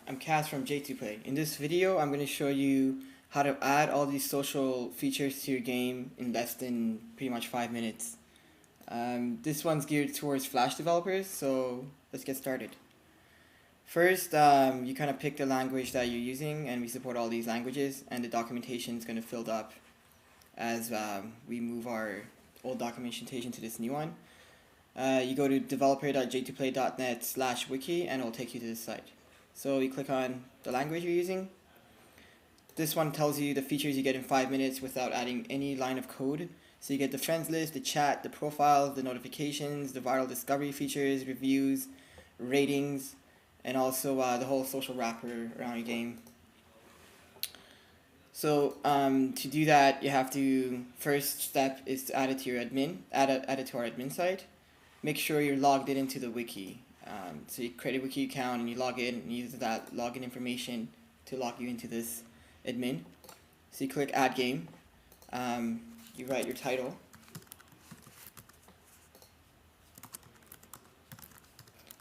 I'm Kaz from J2Play. In this video, I'm going to show you how to add all these social features to your game in less than pretty much 5 minutes. This one's geared towards Flash developers, so let's get started. First, you kind of pick the language that you're using, and we support all these languages, and the documentation is going to fill up as we move our old documentation to this new one. You go to developer.j2play.net/wiki and it'll take you to this site. So you click on the language you're using. This one tells you the features you get in 5 minutes without adding any line of code. So you get the friends list, the chat, the profiles, the notifications, the viral discovery features, reviews, ratings, and also the whole social wrapper around your game. So to do that, you have to, first step is to add it to your admin, add it to our admin site. Make sure you're logged in into the wiki. So you create a wiki account and you log in and use that login information to log you into this admin. So you click add game. You write your title.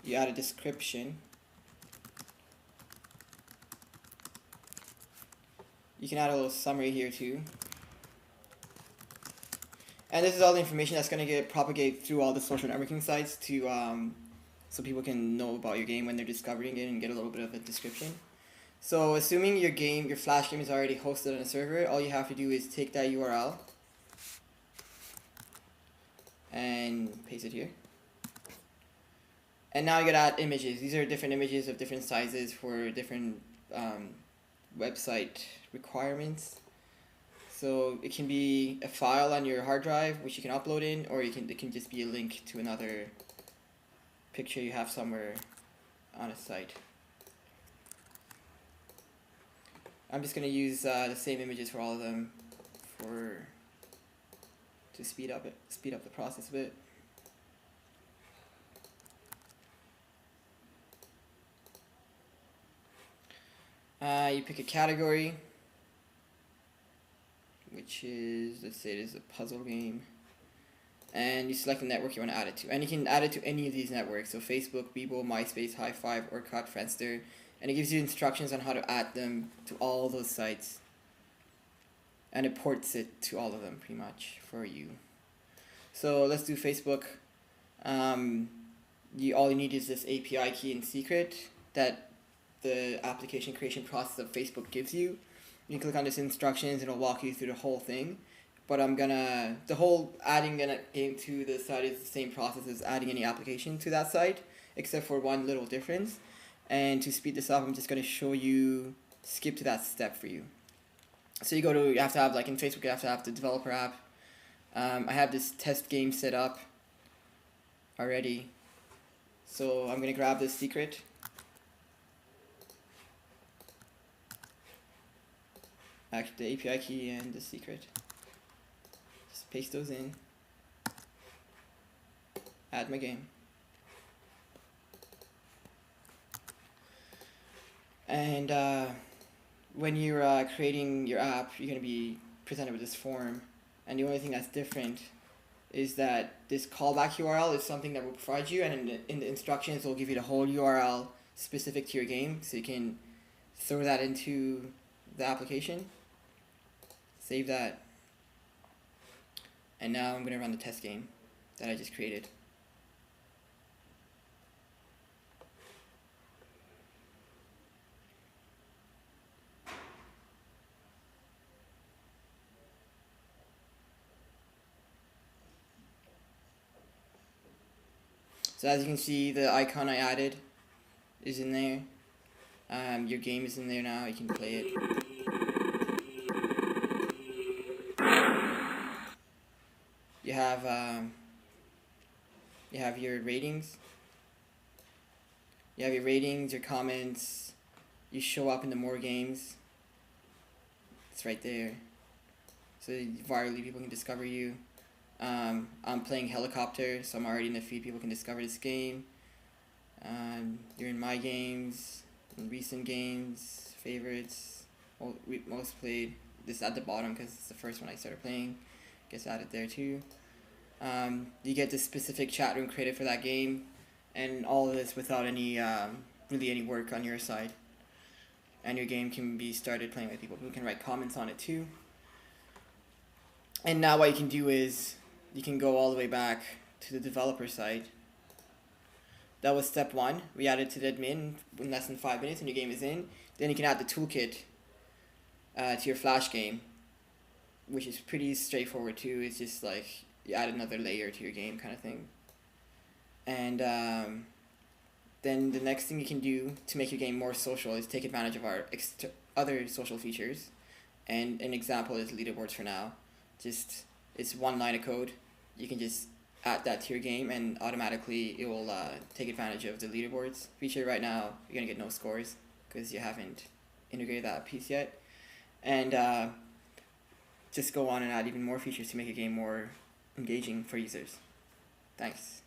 You add a description. You can add a little summary here too. And this is all the information that's going to get propagated through all the social networking sites to so people can know about your game when they're discovering it and get a little bit of a description. So assuming your Flash game is already hosted on a server, all you have to do is take that URL and paste it here. And now you gotta add images. These are different images of different sizes for different website requirements. So it can be a file on your hard drive which you can upload in, or it can just be a link to another picture you have somewhere on a site. I'm just gonna use the same images for all of them to speed up the process a bit. You pick a category, which is, let's say it is a puzzle game, and you select the network you want to add it to, and you can add it to any of these networks, so Facebook, Bebo, MySpace, High5, Orkut, Friendster, and it gives you instructions on how to add them to all those sites, and it ports it to all of them pretty much for you. So let's do Facebook. All you need is this API key and secret that the application creation process of Facebook gives you. You can click on this instructions and it'll walk you through the whole thing. But the whole adding a game to the site is the same process as adding any application to that site, except for one little difference. And to speed this up, I'm just going to skip to that step for you. So you have to have, like in Facebook, you have to have the developer app. I have this test game set up already. So I'm going to grab this secret. Actually, the API key and the secret. Just paste those in. Add my game. And when you're creating your app, you're going to be presented with this form. And the only thing that's different is that this callback URL is something that will provide you, and in the instructions, it'll give you the whole URL specific to your game, so you can throw that into the application. Save that. And now I'm going to run the test game that I just created. So as you can see, the icon I added is in there. Your game is in there now, you can play it. You have your ratings. You have your ratings, your comments. You show up in the more games. It's right there. So virally people can discover you. I'm playing helicopter, so I'm already in the feed. People can discover this game. You're in my games, in recent games, favorites, most played. This is at the bottom because it's the first one I started playing. Gets added there too. You get the specific chat room created for that game, and all of this without any really any work on your side. and your game can be started playing with people who can write comments on it too. And now what you can do is you can go all the way back to the developer side. That was step 1. We added to the admin in less than 5 minutes and your game is in. Then you can add the toolkit to your Flash game, which is pretty straightforward too. It's just like you add another layer to your game kind of thing. And then the next thing you can do to make your game more social is take advantage of our other social features. And an example is leaderboards for now. Just, it's one line of code. You can just add that to your game and automatically it will take advantage of the leaderboards feature. Right now you're going to get no scores because you haven't integrated that piece yet. And just go on and add even more features to make your game more engaging for users. Thanks.